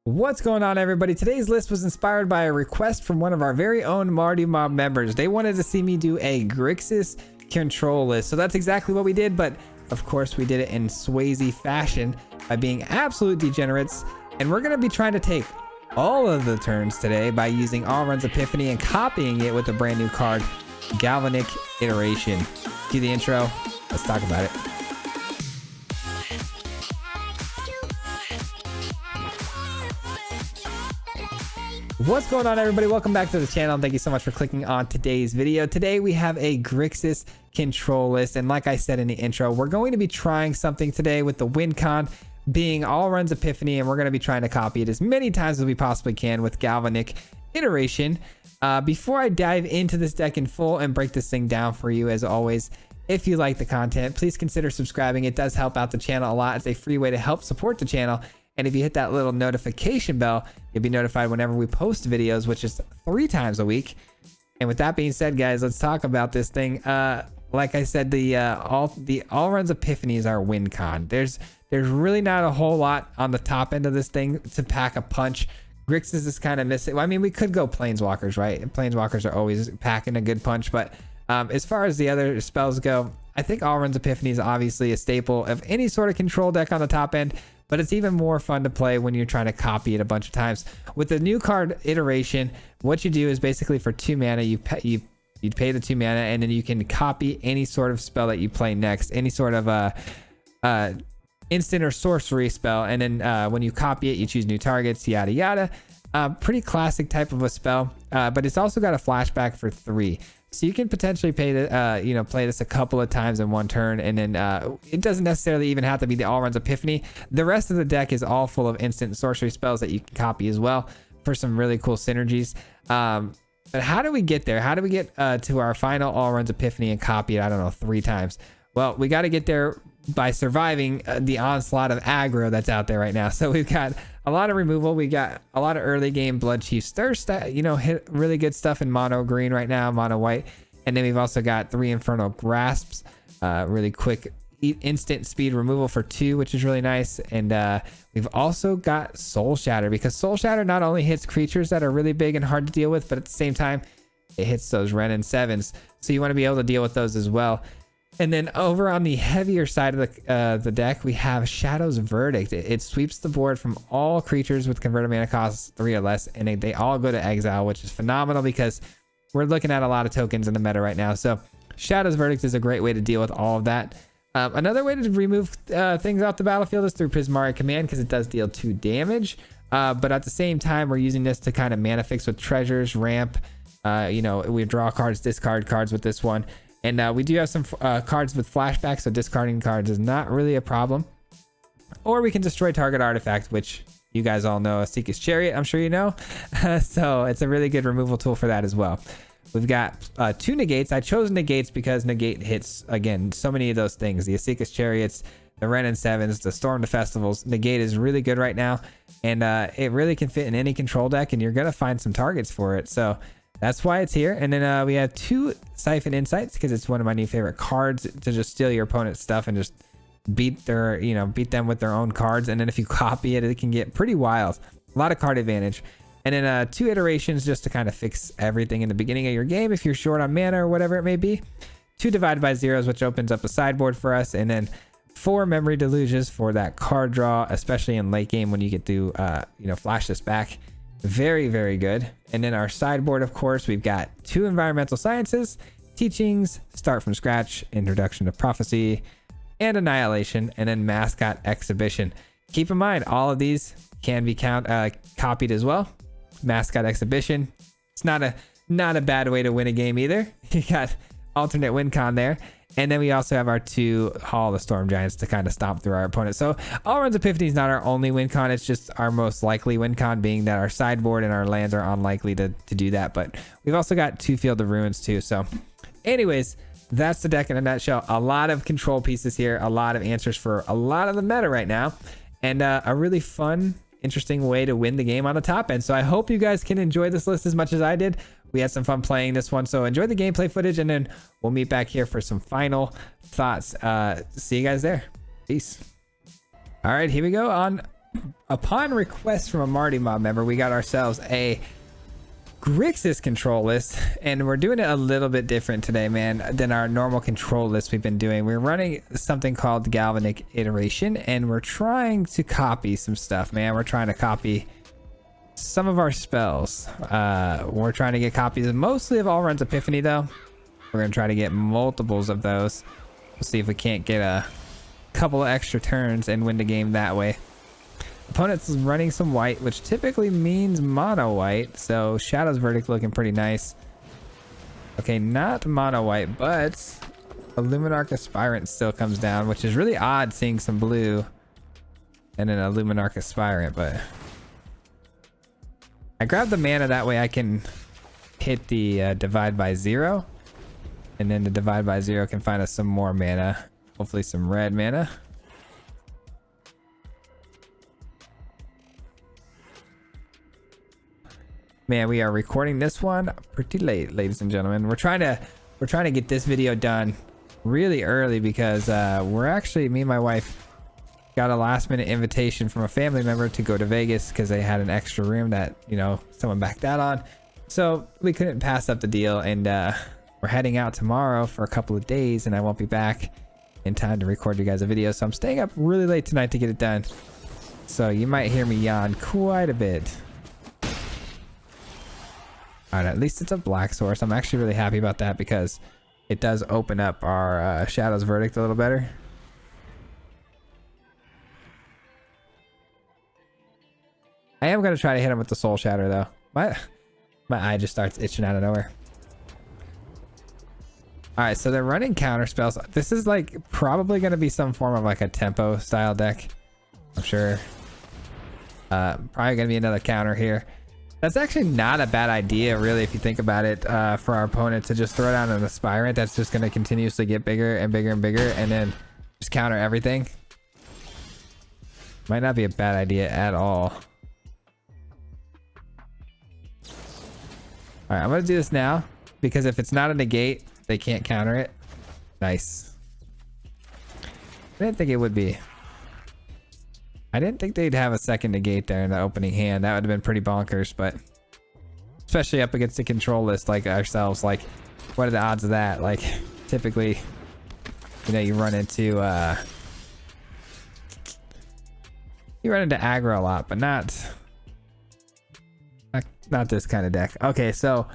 What's going on, everybody? Today's list was inspired by a request from one of our very own Marty Mob members. They wanted to see me do a GRIXIS control list, so that's exactly what we did, but of course we did it in Swayze fashion by being absolute degenerates, and we're going to be trying to take all of the turns today by using Allrun's Epiphany and copying it with a brand new card, Galvanic Iteration. Do the intro, let's talk about it. What's going on, everybody? Welcome back to the channel, and thank you so much for clicking on today's video. Today we have a GRIXIS control list, and like I said in the intro, we're going to be trying something today with the win con being Allrun's Epiphany, and we're going to be trying to copy it as many times as we possibly can with Galvanic Iteration. Before I dive into this deck in full and break this thing down for you, as always, if you like the content, please consider subscribing. It does help out the channel a lot. It's a free way to help support the channel. And if you hit that little notification bell, you'll be notified whenever we post videos, which is 3 times a week. And with that being said, guys, let's talk about this thing. Like I said, the Allrun's Epiphany is our win con. There's really not a whole lot on the top end of this thing to pack a punch. GRIXIS is kind of missing. Well, I mean, we could go Planeswalkers, right? And Planeswalkers are always packing a good punch. But as far as the other spells go, I think Allrun's Epiphany is obviously a staple of any sort of control deck on the top end. But it's even more fun to play when you're trying to copy it a bunch of times. With the new card iteration, what you do is basically for 2 mana, you pay the 2 mana, and then you can copy any sort of spell that you play next, any sort of instant or sorcery spell, and then when you copy it, you choose new targets, yada yada. Pretty classic type of a spell, but it's also got a flashback for 3. So you can potentially play this a couple of times in one turn, and then it doesn't necessarily even have to be the Allrun's Epiphany. The rest of the deck is all full of instant sorcery spells that you can copy as well for some really cool synergies. But how do we get there? How do we get to our final Allrun's Epiphany and copy it, I don't know, 3 times? Well, we got to get there by surviving the onslaught of aggro that's out there right now. So we've got a lot of removal. We got a lot of early game Bloodchief's Thirst that, hit really good stuff in mono green right now, mono white. And then we've also got 3 Infernal Grasps, really quick instant speed removal for 2, which is really nice. And we've also got Soul Shatter, because Soul Shatter not only hits creatures that are really big and hard to deal with, but at the same time, it hits those Ren and 7s. So you want to be able to deal with those as well. And then over on the heavier side of the deck, we have Shadow's Verdict. It sweeps the board from all creatures with converted mana cost 3 or less, and they all go to exile, which is phenomenal because we're looking at a lot of tokens in the meta right now. So Shadow's Verdict is a great way to deal with all of that. Another way to remove things off the battlefield is through Prismari Command, because it does deal 2 damage. But at the same time, we're using this to kind of mana fix with treasures, ramp. We draw cards, discard cards with this one. And we do have some cards with flashbacks, so discarding cards is not really a problem. Or we can destroy target artifact, which you guys all know, Seeker's Chariot, I'm sure you know. So it's a really good removal tool for that as well. We've got 2 negates. I chose negates because negate hits, again, so many of those things. The Seeker's Chariots, the Ren and 7s, the Storm to Festivals. Negate is really good right now. And it really can fit in any control deck, and you're going to find some targets for it. So that's why it's here. And then we have 2 Siphon Insights, because it's one of my new favorite cards to just steal your opponent's stuff and just beat them with their own cards. And then if you copy it, it can get pretty wild. A lot of card advantage. And then 2 iterations just to kind of fix everything in the beginning of your game if you're short on mana or whatever it may be. 2 Divided by Zeros, which opens up a sideboard for us. And then 4 Memory Deluges for that card draw, especially in late game when you get to flash this back. Very, very good. And then our sideboard, of course, we've got 2 Environmental Sciences, Teachings, Start from Scratch, Introduction to Prophecy, and Annihilation, and then Mascot Exhibition. Keep in mind, all of these can be copied as well. Mascot Exhibition, it's not a bad way to win a game either. You got alternate win con there. And then we also have our 2 Hall of the Storm Giants to kind of stomp through our opponent. So Allrun's Epiphany is not our only win con. It's just our most likely win con, being that our sideboard and our lands are unlikely to do that. But we've also got 2 Field of Ruins too. So anyways, that's the deck in a nutshell. A lot of control pieces here. A lot of answers for a lot of the meta right now. And a really fun, interesting way to win the game on the top end. So I hope you guys can enjoy this list as much as I did. We had some fun playing this one, so enjoy the gameplay footage, and then we'll meet back here for some final thoughts. See you guys there. Peace. All right, here we go on upon request from a Marty Mob member, we got ourselves a GRIXIS control list, and we're doing it a little bit different today, man, than our normal control list we've been doing. We're running something called Galvanic Iteration, and we're trying to copy some stuff, man. We're trying to copy some of our spells. We're trying to get copies mostly of Allrun's Epiphany, though. We're going to try to get multiples of those. We'll see if we can't get a couple of extra turns and win the game that way. Opponent's running some white, which typically means mono white. So Shadow's Verdict looking pretty nice. Okay, not mono white, but a Luminarch Aspirant still comes down, which is really odd seeing some blue and then a Luminarch Aspirant, but I grabbed the mana that way I can hit the divide by 0, and then the divide by 0 can find us some more mana, hopefully some red mana. Man, we are recording this one pretty late, ladies and gentlemen. We're trying to get this video done really early because we're actually, me and my wife got a last minute invitation from a family member to go to Vegas because they had an extra room that, you know, someone backed out on. So we couldn't pass up the deal, and we're heading out tomorrow for a couple of days, and I won't be back in time to record you guys a video. So I'm staying up really late tonight to get it done. So you might hear me yawn quite a bit. Alright, at least it's a black source. I'm actually really happy about that because it does open up our Shadow's Verdict a little better. I am going to try to hit him with the Soul Shatter, though. My eye just starts itching out of nowhere. Alright, so they're running counter spells. This is like probably going to be some form of like a tempo style deck, I'm sure. Probably going to be another counter here. That's actually not a bad idea, really, if you think about it, for our opponent to just throw down an Aspirant that's just going to continuously get bigger and bigger and bigger, and then just counter everything. Might not be a bad idea at all. Alright, I'm going to do this now, because if it's not a negate, they can't counter it. Nice. I didn't think it would be. I didn't think they'd have a second negate there in the opening hand. That would have been pretty bonkers, but especially up against a control list like ourselves, like what are the odds of that? Like typically, you know, you run into aggro a lot, but not this kind of deck. Okay, so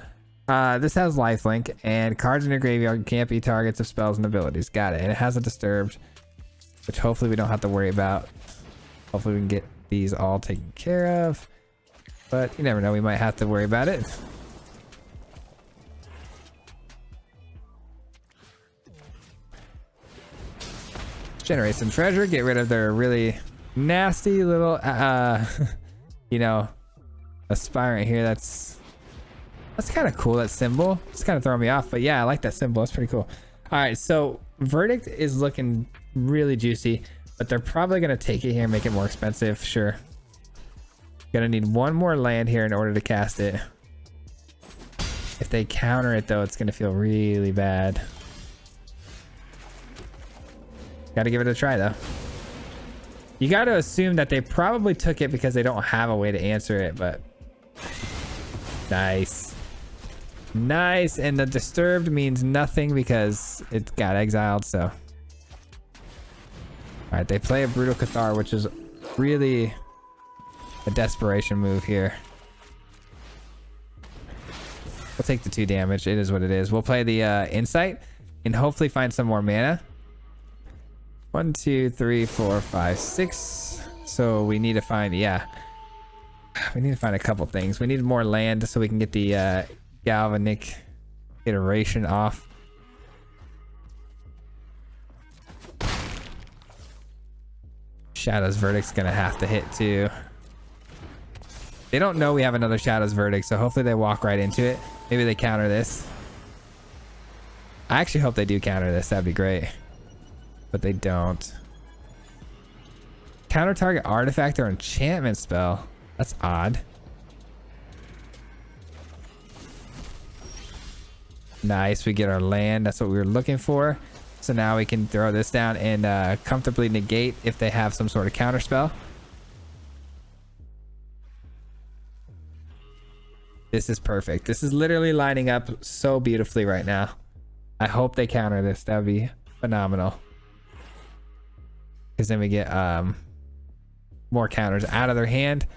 this has lifelink, and cards in your graveyard can't be targets of spells and abilities. Got it. And it has a disturbed, which hopefully we don't have to worry about. Hopefully we can get these all taken care of, but you never know, we might have to worry about it. Generate some treasure, get rid of their really nasty little you know, Aspirant here. That's kind of cool, that symbol. It's kind of throwing me off, but yeah, I like that symbol. It's pretty cool. All right, so Verdict is looking really juicy, but they're probably going to take it here and make it more expensive. Sure. Gonna need one more land here in order to cast it. If they counter it, though, it's going to feel really bad. Got to give it a try, though. You got to assume that they probably took it because they don't have a way to answer it, but... Nice. Nice, and the disturbed means nothing because it got exiled, so... Alright, they play a Brutal Cathar, which is really a desperation move here. We'll take the 2 damage. It is what it is. We'll play the Insight and hopefully find some more mana. 1, 2, 3, 4, 5, 6. So we need to find, yeah. We need to find a couple things. We need more land so we can get the Galvanic Iteration off. Shadow's Verdict's gonna have to hit too. They don't know we have another Shadow's Verdict, so hopefully they walk right into it. Maybe they counter this. I actually hope they do counter this. That'd be great. But they don't. Counter target artifact or enchantment spell. That's odd. Nice, we get our land. That's what we were looking for. So now we can throw this down and comfortably negate if they have some sort of counter spell. This is perfect. This is literally lining up so beautifully right now. I hope they counter this. That would be phenomenal. Because then we get more counters out of their hand.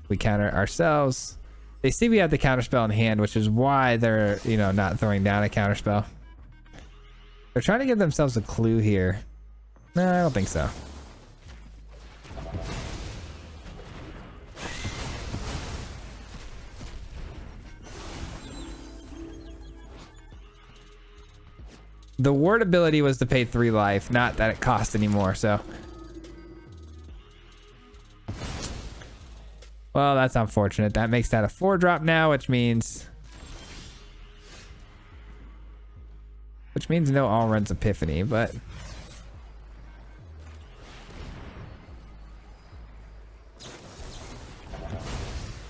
We counter ourselves. They see we have the counter spell in hand, which is why they're, you know, not throwing down a counter spell. They're trying to give themselves a clue here. No, I don't think so. The ward ability was to pay 3 life, not that it cost anymore, so. Well, that's unfortunate. That makes that a 4-drop now, which means no all runs Epiphany, but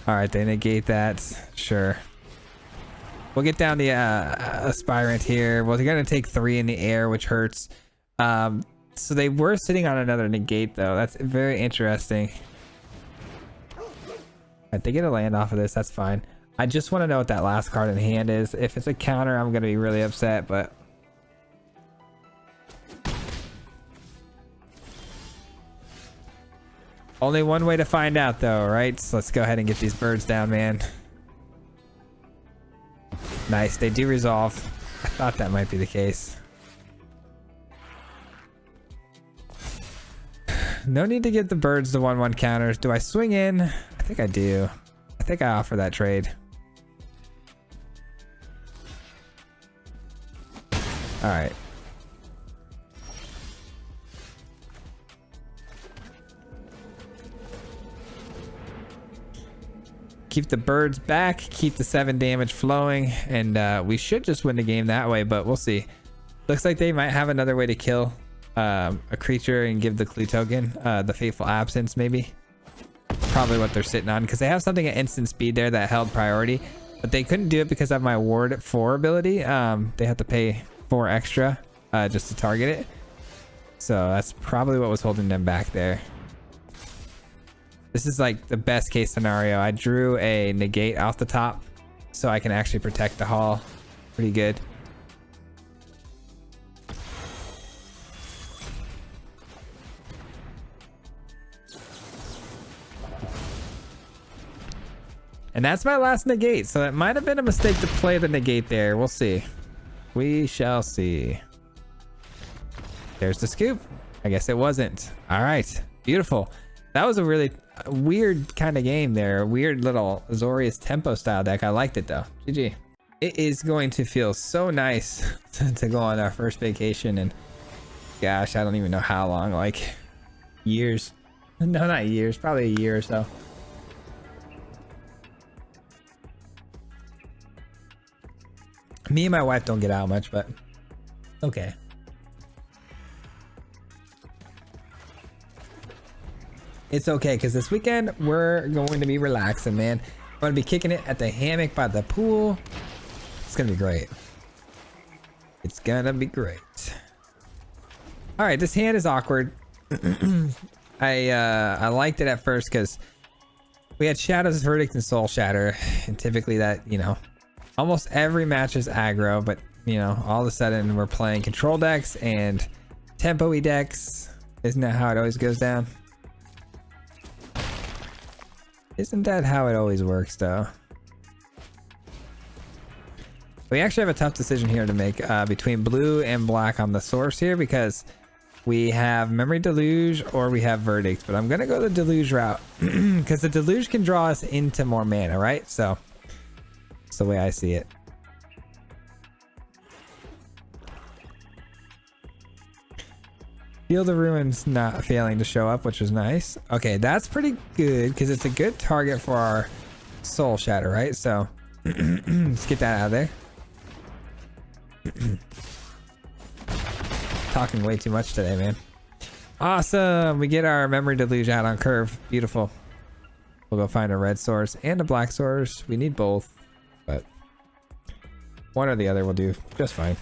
all right, they negate that. Sure. We'll get down the aspirant here. Well, they're gonna take 3 in the air, which hurts. So they were sitting on another negate though. That's very interesting. Right, they get a land off of this. That's fine. I just want to know what that last card in hand is. If it's a counter, I'm gonna be really upset, but only one way to find out though, right? So let's go ahead and get these birds down, man. Nice, they do resolve. I thought that might be the case. No need to give the birds the 1/1 counters. Do I swing in? I think I do. I think I offer that trade. All right. Keep the birds back, keep the 7 damage flowing, and we should just win the game that way, but we'll see. Looks like they might have another way to kill a creature and give the clue token, the Fateful Absence maybe. Probably what they're sitting on, because they have something at instant speed there that held priority, but they couldn't do it because of my ward 4 ability. They have to pay 4 extra just to target it. So that's probably what was holding them back there. This is like the best case scenario. I drew a negate off the top so I can actually protect the hall. Pretty good. And that's my last negate, so it might have been a mistake to play the negate there. We'll see. We shall see. There's the scoop. I guess it wasn't. All right, beautiful. That was a really weird kind of game there. A weird little Azorius tempo style deck. I liked it though. GG. It is going to feel so nice to go on our first vacation, and gosh, I don't even know how long, like years. No, not years, probably a year or so. Me and my wife don't get out much, but okay. It's okay, because this weekend we're going to be relaxing, man. I'm going to be kicking it at the hammock by the pool. It's going to be great. It's going to be great. All right, this hand is awkward. I liked it at first because we had Shadow's Verdict and Soul Shatter, and typically that, you know, almost every match is aggro, but you know, all of a sudden we're playing control decks and tempo-y decks. Isn't that how it always goes down? Isn't that how it always works though? We actually have a tough decision here to make between blue and black on the source here, because we have Memory Deluge or we have Verdict, but I'm gonna go the Deluge route because the Deluge can draw us into more mana, right? So that's the way I see it. Feel the Ruin's not failing to show up, which is nice. Okay, that's pretty good because it's a good target for our Soul Shatter, right? So let's get that out of there. Talking way too much today, man. Awesome. We get our Memory Deluge out on curve. Beautiful. We'll go find a red source and a black source. We need both, but one or the other will do just fine.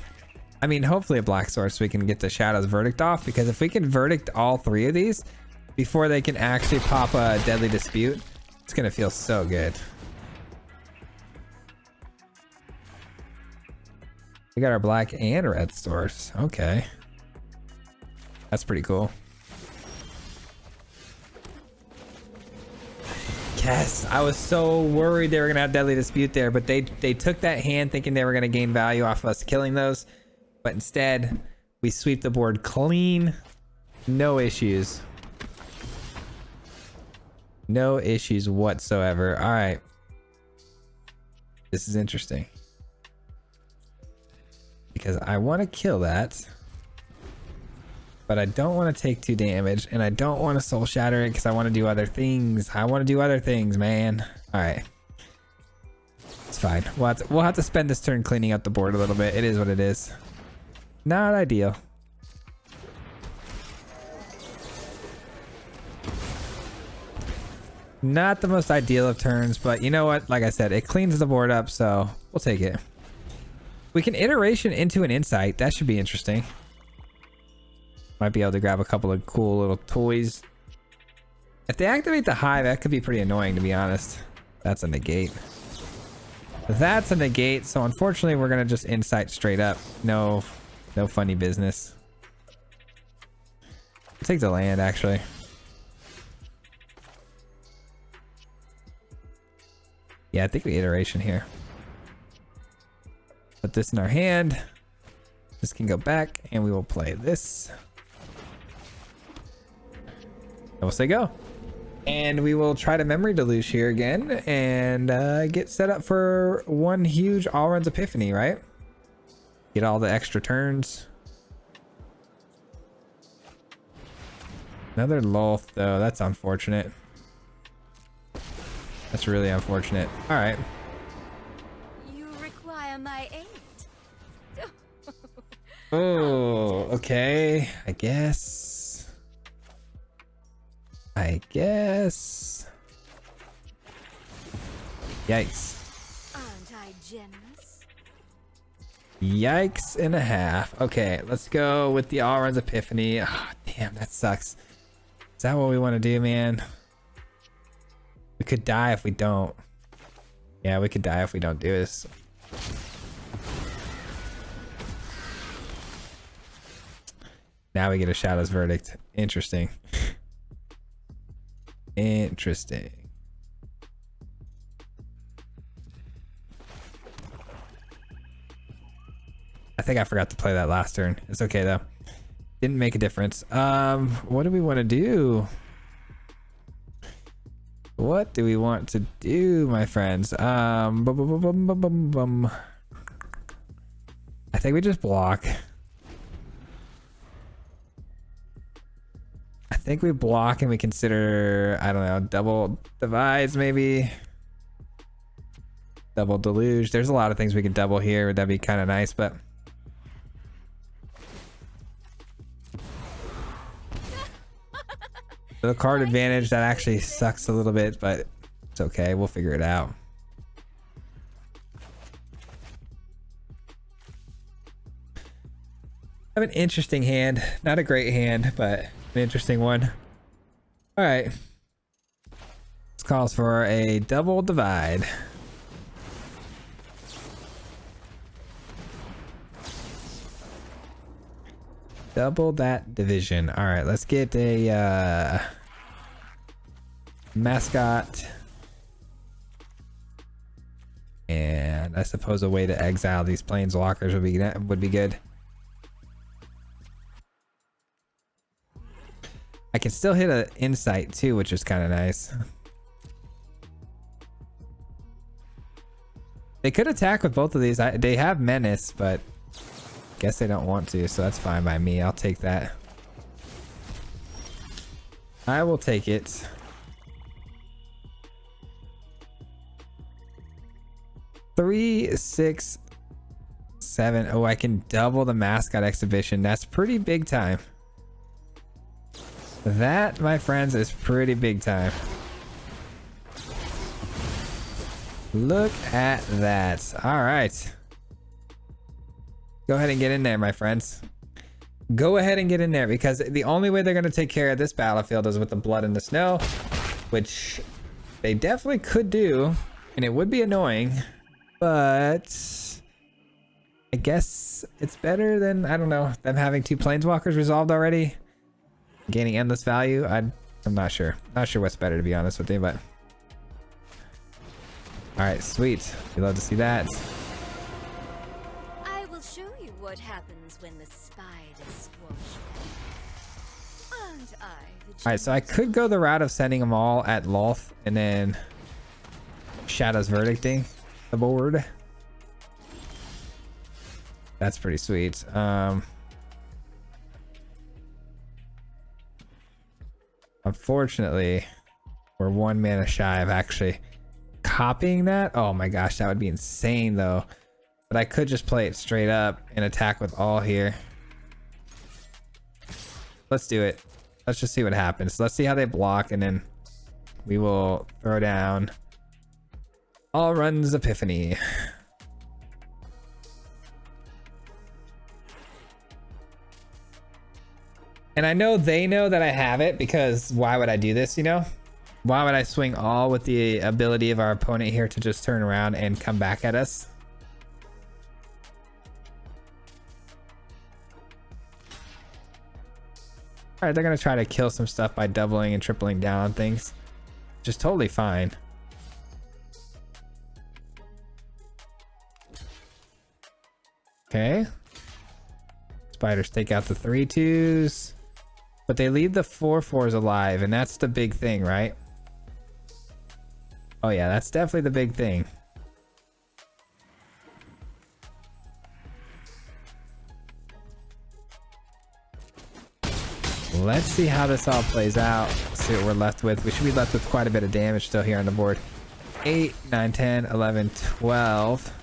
I mean, hopefully a black source so we can get the Shadow's Verdict off, because if we can Verdict all 3 of these before they can actually pop a Deadly Dispute, it's gonna feel so good. We got our black and red stores. Okay. That's pretty cool. Yes, I was so worried they were gonna have Deadly Dispute there, but they took that hand thinking they were gonna gain value off of us killing those, but instead we sweep the board clean. No issues. No issues whatsoever. All right. This is interesting. Because I want to kill that. But I don't want to take 2 damage. And I don't want to soul shatter it because I want to do other things. I want to do other things, man. All right. It's fine. We'll have to spend this turn cleaning up the board a little bit. It is what it is. Not ideal. Not the most ideal of turns, but you know what? Like I said, it cleans the board up, so we'll take it. We can iteration into an insight. That should be interesting. Might be able to grab a couple of cool little toys. If they activate the hive, that could be pretty annoying, to be honest. That's a negate. That's a negate, so unfortunately we're gonna just insight straight up. No funny business. I'll take the land, actually. Yeah, I think we iteration here. Put this in our hand. This can go back, and we will play this. And we'll say go. And we will try to memory deluge here again and get set up for one huge all runs epiphany, right? Get all the extra turns. Another Lolth, though. That's unfortunate. That's really unfortunate. All right. You require my aid. Oh, okay. I guess. Yikes. Aren't I generous? Yikes and a half. Okay, let's go with the all runs epiphany. Oh, damn, that sucks. Is that what we want to do, man? We could die if we don't. Yeah, we could die if we don't do this. Now we get a Shadow's Verdict. Interesting. Interesting. I think I forgot to play that last turn. It's okay though. Didn't make a difference. What do we want to do? What do we want to do, my friends? I think we just block. I think we block and we consider, I don't know, double divides maybe. Double deluge. There's a lot of things we could double here. That'd be kind of nice, but the card advantage, that actually sucks a little bit, but it's okay. We'll figure it out. I have an interesting hand. Not a great hand, but an interesting one. All right. This calls for a double divide. Double that division. All right, let's get a mascot. And I suppose a way to exile these planeswalkers would be good. I can still hit an insight too, which is kind of nice. They could attack with both of these. They have menace, but guess they don't want to, so that's fine by me. I'll take that. I will take it. Three, 6, 7. Oh, I can double the mascot exhibition. That's pretty big time. That, my friends, is pretty big time. Look at that. All right. Go ahead and get in there, my friends. Go ahead and get in there, because the only way they're going to take care of this battlefield is with the blood and the snow, which they definitely could do, and it would be annoying, but I guess it's better than, I don't know, them having 2 planeswalkers resolved already, gaining endless value. I'm not sure. Not sure what's better, to be honest with you, but all right, sweet. We love to see that. I will show you what happens when the spiders squash them. Aren't I the All right, so I could go the route of sending them all at Loth and then Shadow's Verdicting the board. That's pretty sweet. Unfortunately, we're 1 mana shy of actually copying that. Oh my gosh, that would be insane though. But I could just play it straight up and attack with all here. Let's do it. Let's just see what happens. Let's see how they block, and then we will throw down All Runs Epiphany. And I know they know that I have it, because why would I do this, you know? Why would I swing all with the ability of our opponent here to just turn around and come back at us? All right, they're gonna try to kill some stuff by doubling and tripling down on things. Just totally fine. Okay. Spiders take out the 3/2s. But they leave the 4/4s alive, and that's the big thing, right? Oh yeah, that's definitely the big thing. Let's see how this all plays out. Let's see what we're left with. We should be left with quite a bit of damage still here on the board. 8, 9, 10, 11, 12.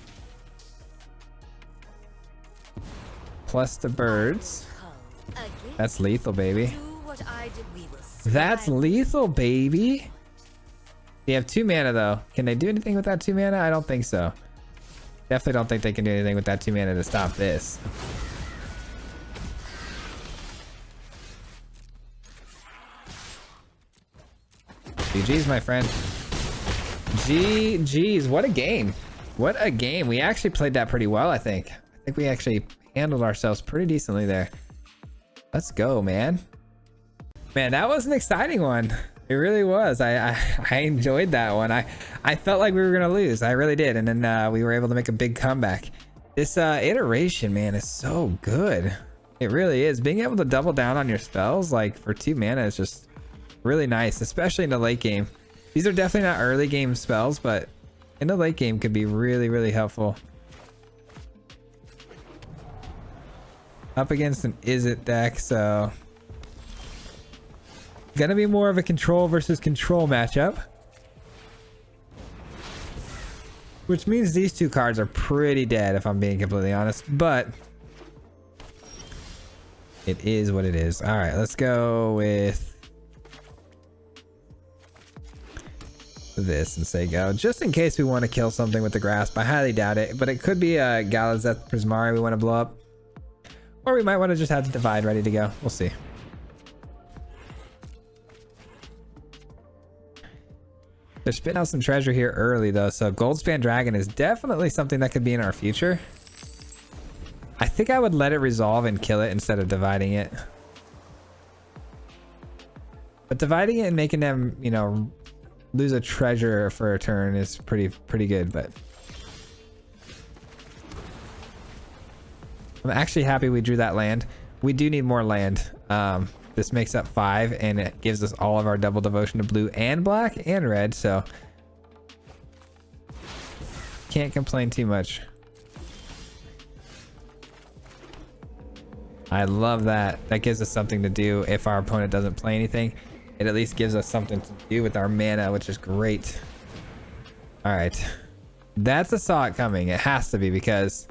Plus the birds. That's lethal, baby. That's lethal, baby. They have 2 mana though. Can they do anything with that 2 mana? I don't think so. Definitely don't think they can do anything with that 2 mana to stop this. GG's, my friend. GG's. What a game. What a game. We actually played that pretty well, I think. I think we actually handled ourselves pretty decently there. Let's go, man. Man, that was an exciting one. It really was. I enjoyed that one. I felt like we were gonna lose. I really did. And then we were able to make a big comeback. This iteration, man, is so good. It really is. Being able to double down on your spells like for 2 mana is just really nice, especially in the late game. These are definitely not early game spells, but in the late game could be really, really helpful. Up against an Is-It deck, so gonna be more of a control versus control matchup, which means these 2 cards are pretty dead if I'm being completely honest, but it is what it is. All right, let's go with this and say go, just in case we want to kill something with the grasp. I highly doubt it, but it could be a Galazeth Prismari we want to blow up, or we might want to just have the divide ready to go. We'll see. They're spitting out some treasure here early though, so Goldspan Dragon is definitely something that could be in our future. I think I would let it resolve and kill it instead of dividing it. But dividing it and making them, you know, lose a treasure for a turn is pretty good, but I'm actually happy we drew that land. We do need more land. This makes up 5 and it gives us all of our double devotion to blue and black and red, so can't complain too much. I love that. That gives us something to do if our opponent doesn't play anything. It at least gives us something to do with our mana, which is great. All right, that's a saw it coming. It has to be, because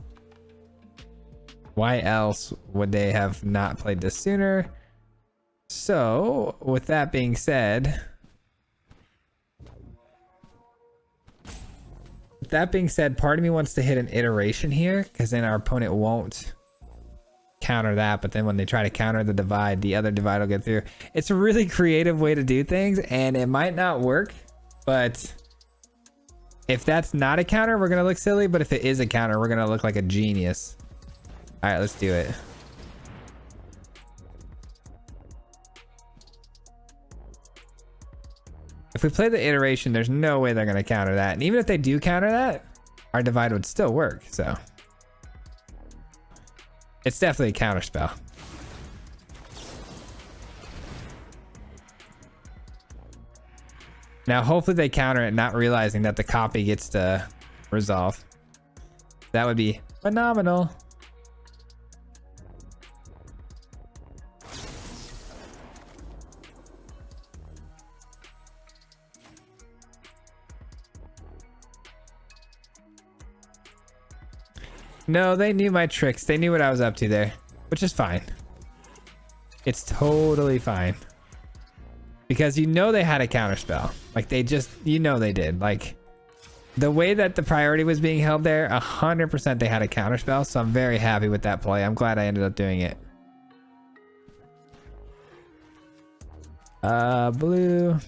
why else would they have not played this sooner? So with that being said, part of me wants to hit an iteration here, because then our opponent won't counter that, but then when they try to counter the divide, the other divide will get through. It's a really creative way to do things, and it might not work, but if that's not a counter, we're gonna look silly, but if it is a counter, we're gonna look like a genius. All right, let's do it. If we play the iteration, there's no way they're going to counter that. And even if they do counter that, our divide would still work. So it's definitely a counter spell. Now, hopefully they counter it, not realizing that the copy gets to resolve. That would be phenomenal. No, they knew my tricks. They knew what I was up to there, which is fine. It's totally fine. Because you know they had a counterspell. Like they just, you know they did. Like the way that the priority was being held there, 100% they had a counterspell. So I'm very happy with that play. I'm glad I ended up doing it. Blue.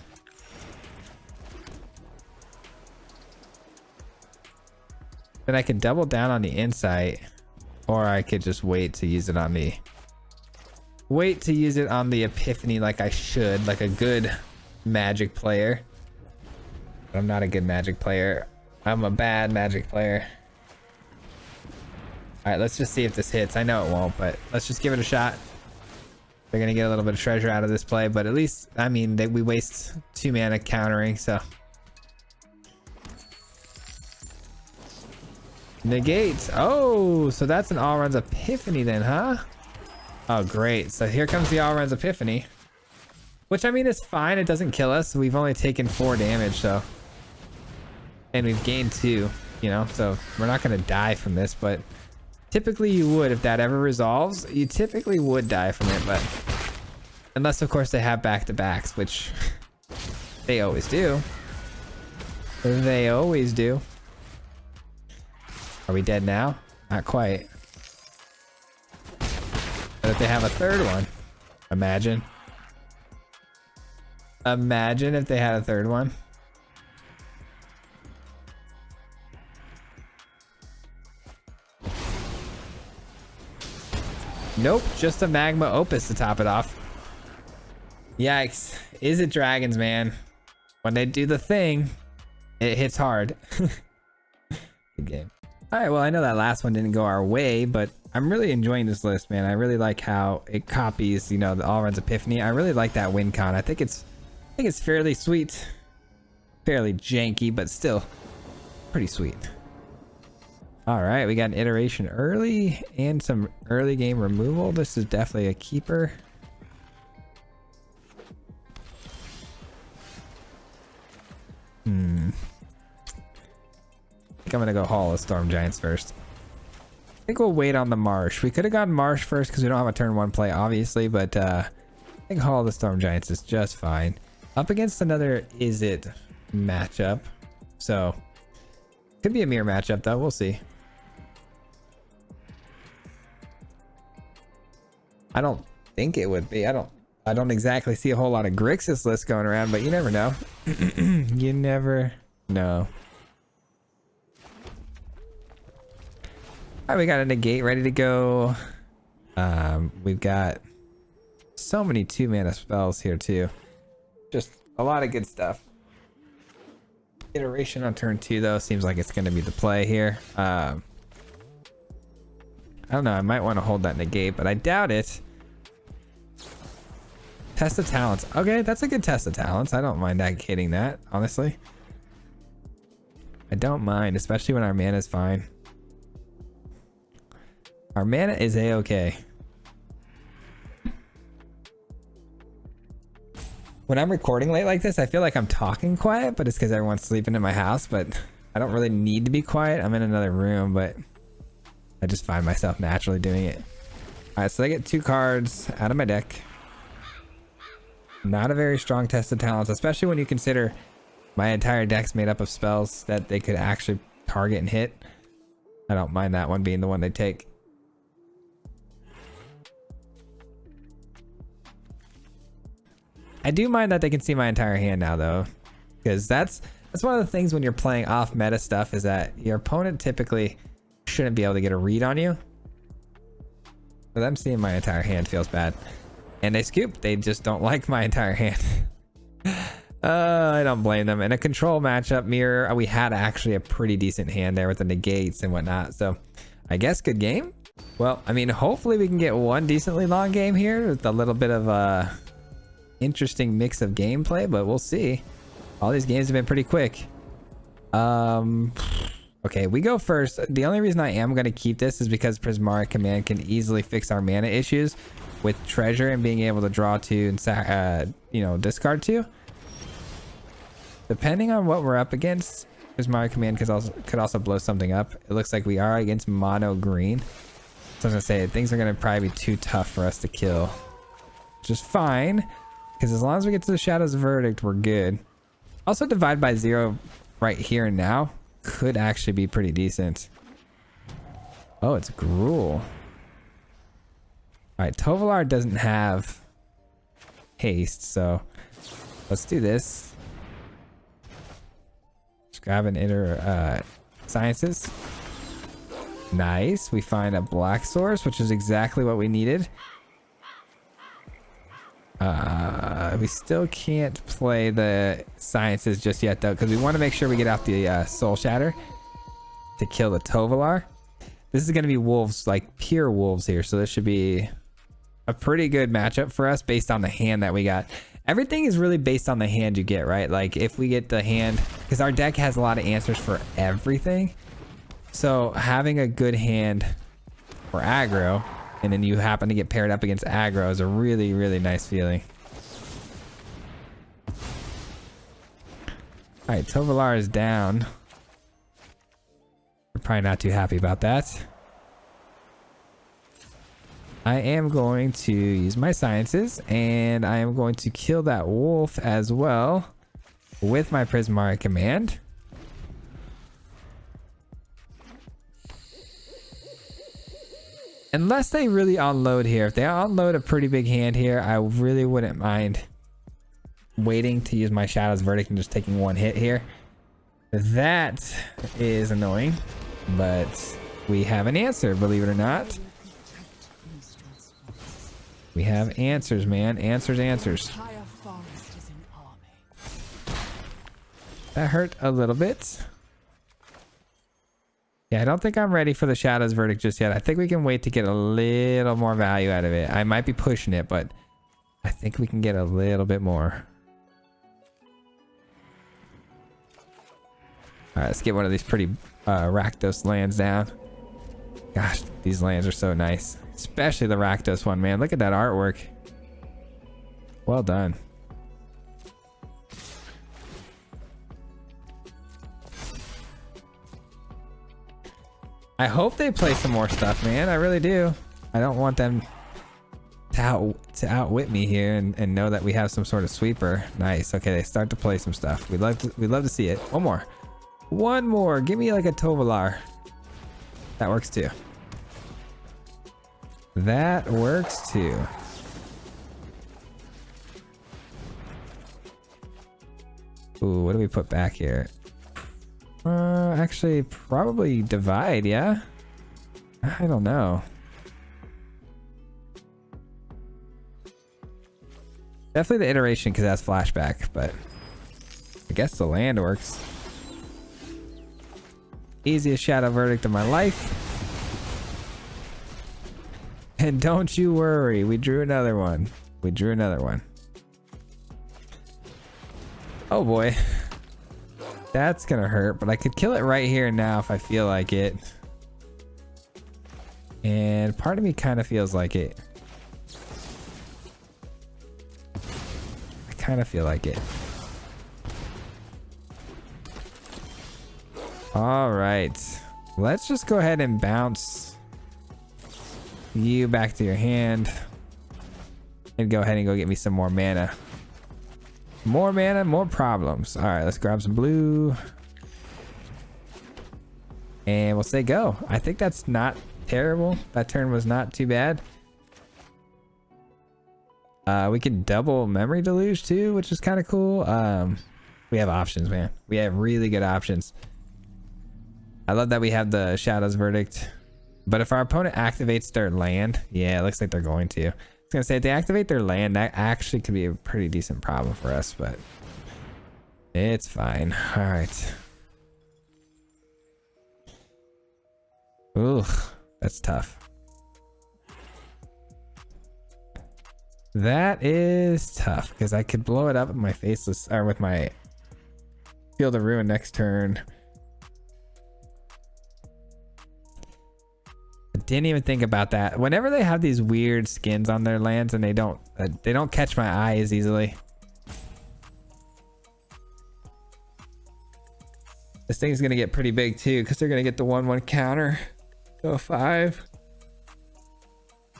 Then I could double down on the insight, or I could just wait to use it on the epiphany like I should, like a good magic player. But I'm not a good magic player. I'm a bad magic player. All right, let's just see if this hits. I know it won't, but let's just give it a shot. They're gonna get a little bit of treasure out of this play, but at least, I mean, we waste 2 mana countering, so. Negate. Oh, so that's an all runs epiphany then, huh? Oh, great. So here comes the all runs epiphany, which I mean is fine. It doesn't kill us. We've only taken 4 damage, so, and we've gained 2, you know, so we're not going to die from this, but typically you would. If that ever resolves, you typically would die from it, but unless of course they have back-to-backs, which they always do. They always do. Are we dead now? Not quite. But if they have a 3rd one, imagine. Imagine if they had a 3rd one. Nope, just a magma opus to top it off. Yikes. Is it dragons, man? When they do the thing, it hits hard. Good game. All right, well, I know that last one didn't go our way, but I'm really enjoying this list, man. I really like how it copies, you know, the all runs epiphany. I really like that win con. I think it's fairly sweet, fairly janky, but still pretty sweet. All right, we got an iteration early and some early game removal. This is definitely a keeper. I think I'm gonna go Hall of Storm Giants first. I think we'll wait on the Marsh. We could have gone Marsh first because we don't have a turn 1 play, obviously, but I think Hall of the Storm Giants is just fine. Up against another Is It matchup. So, could be a mirror matchup though, we'll see. I don't think it would be. I don't exactly see a whole lot of GRIXIS lists going around, but you never know. You never know. All right, we got a negate ready to go. We've got so many 2 mana spells here too. Just a lot of good stuff. Iteration on turn 2 though seems like it's going to be the play here. I don't know. I might want to hold that negate, but I doubt it. Test of talents. Okay, that's a good test of talents. I don't mind that hitting that, honestly. I don't mind, especially when our mana is fine. Our mana is a-okay. When I'm recording late like this, I feel like I'm talking quiet, but it's because everyone's sleeping in my house, but I don't really need to be quiet. I'm in another room, but I just find myself naturally doing it. All right, so I get 2 cards out of my deck. Not a very strong test of talents, especially when you consider my entire deck's made up of spells that they could actually target and hit. I don't mind that one being the one they take. I do mind that they can see my entire hand now though, because that's one of the things when you're playing off meta stuff, is that your opponent typically shouldn't be able to get a read on you. For them seeing my entire hand feels bad. And they scoop. They just don't like my entire hand. I don't blame them. In a control matchup, mirror, we had actually a pretty decent hand there with the negates and whatnot. So I guess good game. Well, I mean, hopefully we can get one decently long game here with a little bit of a interesting mix of gameplay, but we'll see. All these games have been pretty quick. Okay, we go first. The only reason I am going to keep this is because Prismaric Command can easily fix our mana issues with treasure and being able to draw two and you know, discard two. Depending on what we're up against, Prismaric Command could also blow something up. It looks like we are against mono green. So I was gonna say things are gonna probably be too tough for us to kill, which is fine because as long as we get to the Shadow's Verdict, we're good. Also, divide by 0 right here and now could actually be pretty decent. Oh, it's Gruul. All right, Tovolar doesn't have haste, so let's do this. Just grab an inner sciences. Nice. We find a black source, which is exactly what we needed. We still can't play the sciences just yet though, because we want to make sure we get out the soul shatter to kill the Tovolar. This is going to be wolves, like pure wolves here, so this should be a pretty good matchup for us based on the hand that we got. Everything is really based on the hand you get, right? Like if we get the hand, because our deck has a lot of answers for everything, so having a good hand for aggro and then you happen to get paired up against aggro is a really, really nice feeling. All right, Tovolar is down. We're probably not too happy about that. I am going to use my sciences and I am going to kill that wolf as well with my Prismaric Command. Unless they really unload here. If they unload a pretty big hand here, I really wouldn't mind waiting to use my Shadow's Verdict and just taking one hit here. That is annoying, but we have an answer, believe it or not. We have answers, man. Answers. That hurt a little bit. Yeah, I don't think I'm ready for the Shadow's Verdict just yet. I think we can wait to get a little more value out of it. I might be pushing it, but I think we can get a little bit more. All right, let's get one of these pretty Rakdos lands down. Gosh, these lands are so nice. Especially the Rakdos one, man. Look at that artwork. Well done. I hope they play some more stuff, man. I really do. I don't want them to outwit me here and know that we have some sort of sweeper. Nice. Okay, they start to play some stuff. We'd love to see it. One more. Give me like a Tovolar. That works too. That works too. Ooh, what do we put back here? Actually, probably divide, yeah? I don't know. Definitely the iteration because that's flashback, but I guess the land works. Easiest Shadow Verdict of my life. And don't you worry, we drew another one. Oh boy. That's gonna hurt, but I could kill it right here and now if I feel like it. And part of me kind of feels like it. I kind of feel like it. All right. Let's just go ahead and bounce you back to your hand. And go ahead and go get me some more mana. More mana, more problems. All right, let's grab some blue. And we'll say go. I think that's not terrible. That turn was not too bad. We can double memory deluge too, which is kind of cool. We have options, man. We have really good options. I love that we have the Shadow's Verdict But if our opponent activates their land, yeah, it looks like they're going to. I was gonna say if they activate their land, that actually could be a pretty decent problem for us, but it's fine. All right. Ooh, that's tough. That is tough because I could blow it up with my faceless or with my Field of Ruin next turn. I didn't even think about that. Whenever they have these weird skins on their lands and they don't catch my eye as easily. This thing's gonna get pretty big too because they're gonna get the 1/1 counter. Go 5.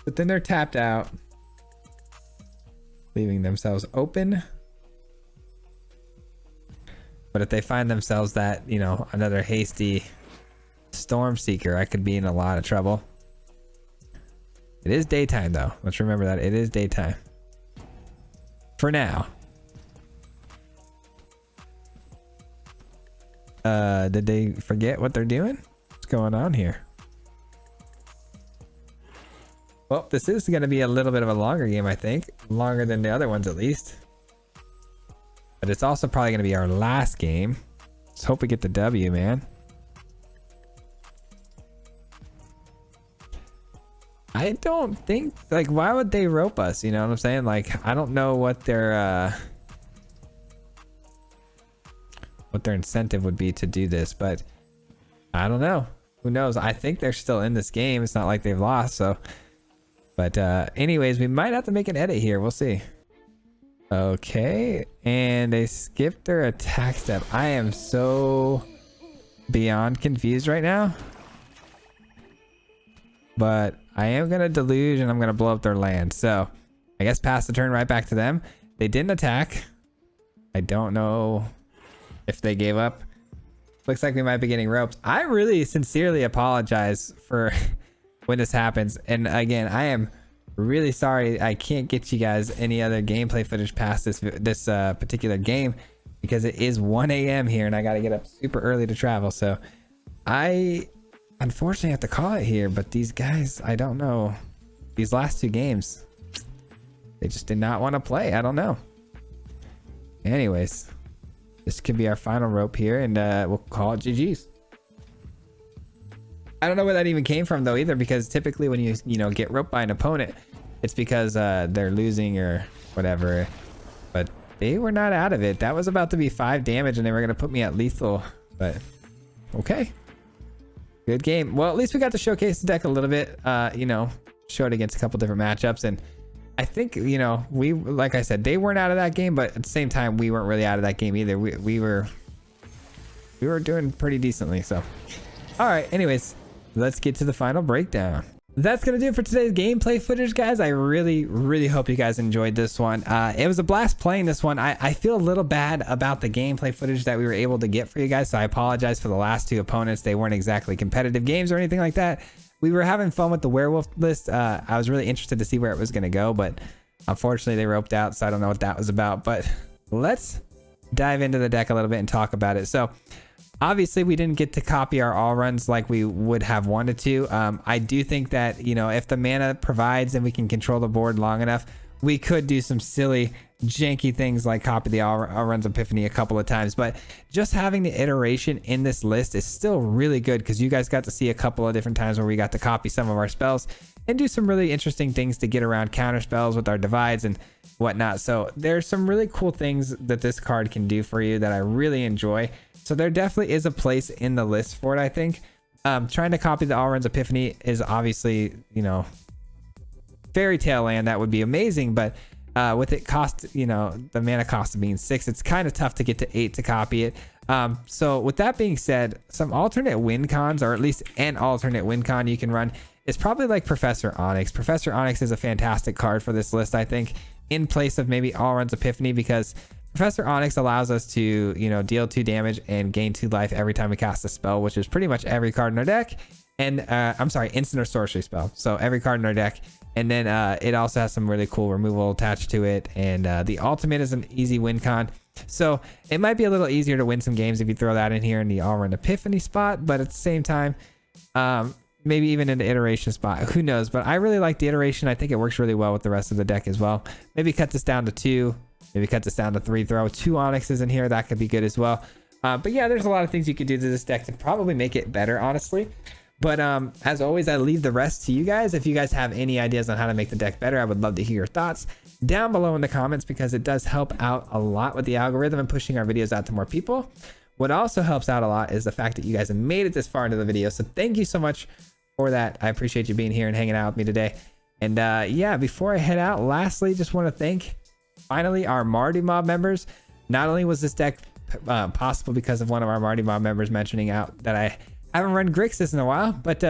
But then they're tapped out, leaving themselves open. But if they find themselves that, you know, another hasty Storm Seeker, I could be in a lot of trouble. It is daytime though. Let's remember that it is daytime. For now. Did they forget what they're doing? What's going on here? Well, this is going to be a little bit of a longer game, I think. Longer than the other ones at least. But it's also probably going to be our last game. Let's hope we get the W, man. I don't think, like, why would they rope us? You know what I'm saying? Like, I don't know what their incentive would be to do this, but I don't know. Who knows? I think they're still in this game. It's not like they've lost, so. But anyways, we might have to make an edit here. We'll see. Okay, and they skipped their attack step. I am so beyond confused right now. But I am going to deluge and I'm going to blow up their land. So I guess pass the turn right back to them. They didn't attack. I don't know if they gave up. Looks like we might be getting roped. I really sincerely apologize for when this happens. And again, I am really sorry I can't get you guys any other gameplay footage past this particular game because it is 1 a.m. here and I got to get up super early to travel. So I unfortunately have to call it here, but these guys, I don't know. These last 2 games, they just did not want to play. I don't know. Anyways, this could be our final rope here and we'll call it GG's. I don't know where that even came from though either, because typically when you get roped by an opponent, it's because they're losing or whatever. But they were not out of it. That was about to be 5 damage and they were going to put me at lethal, but okay. Good game. Well, at least we got to showcase the deck a little bit, show it against a couple different matchups. And I think, we, like I said, they weren't out of that game, but at the same time, we weren't really out of that game either. We were doing pretty decently. So, all right. Anyways, let's get to the final breakdown. That's going to do it for today's gameplay footage, guys. I really, really hope you guys enjoyed this one. It was a blast playing this one. I feel a little bad about the gameplay footage that we were able to get for you guys, so I apologize for the last 2 opponents. They weren't exactly competitive games or anything like that. We were having fun with the werewolf list. I was really interested to see where it was going to go, but unfortunately they roped out, so I don't know what that was about. But let's dive into the deck a little bit and talk about it. So obviously we didn't get to copy our all runs like we would have wanted to. I do think that, if the mana provides and we can control the board long enough, we could do some silly janky things like copy the all runs epiphany a couple of times. But just having the iteration in this list is still really good because you guys got to see a couple of different times where we got to copy some of our spells and do some really interesting things to get around counter spells with our divides and whatnot. So there's some really cool things that this card can do for you that I really enjoy. So there definitely is a place in the list for it, I think. Trying to copy the all runs epiphany is obviously, fairy tale land. That would be amazing, but with it cost, the mana cost of being 6, it's kind of tough to get to 8 to copy it. So with that being said, some alternate win cons, or at least an alternate win con you can run, is probably like Professor Onyx. Professor Onyx is a fantastic card for this list, I think, in place of maybe all runs epiphany, because Professor Onyx allows us to, deal 2 damage and gain 2 life every time we cast a spell, which is pretty much every card in our deck. And I'm sorry, instant or sorcery spell. So every card in our deck. And then it also has some really cool removal attached to it. And the ultimate is an easy win con. So it might be a little easier to win some games if you throw that in here in the all run epiphany spot. But at the same time, maybe even an iteration spot. Who knows? But I really like the iteration. I think it works really well with the rest of the deck as well. Maybe cut this down to 2. Maybe cut this down to 3. Throw 2 Onyxes in here. That could be good as well. But yeah, there's a lot of things you could do to this deck to probably make it better, honestly. But as always, I leave the rest to you guys. If you guys have any ideas on how to make the deck better, I would love to hear your thoughts down below in the comments, because it does help out a lot with the algorithm and pushing our videos out to more people. What also helps out a lot is the fact that you guys have made it this far into the video. So thank you so much for that. I appreciate you being here and hanging out with me today. And yeah, before I head out, lastly, just want to thank finally our Marty Mob members. Not only was this deck possible because of one of our Marty Mob members mentioning out that I haven't run GRIXIS in a while, but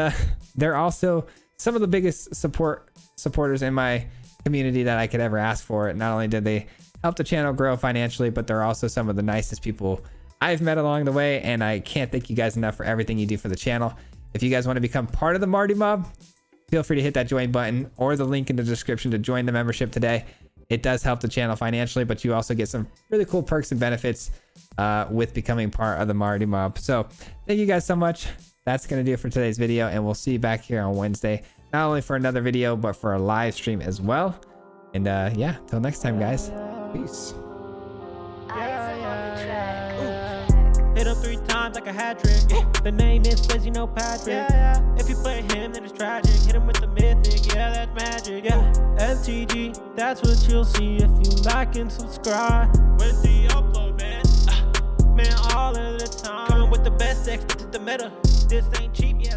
they're also some of the biggest supporters in my community that I could ever ask for. Not only did they help the channel grow financially, but they're also some of the nicest people I've met along the way, and I can't thank you guys enough for everything you do for the channel. If you guys want to become part of the Marty Mob, feel free to hit that join button or the link in the description to join the membership today. It does help the channel financially, but you also get some really cool perks and benefits with becoming part of the Marty Mob. So thank you guys so much. That's going to do it for today's video, and we'll see you back here on Wednesday, not only for another video, but for a live stream as well. And yeah, till next time, guys. Peace. Hit him 3 times like a hat trick. The name is Fizzy, no Patrick. If you play him, then it's tragic. Hit him with the mythic, yeah, that's magic. Yeah, MTG, that's what you'll see if you like and subscribe. With the upload, man. Man, all of the time. Coming with the best decks, this is the meta. This ain't cheap, yeah.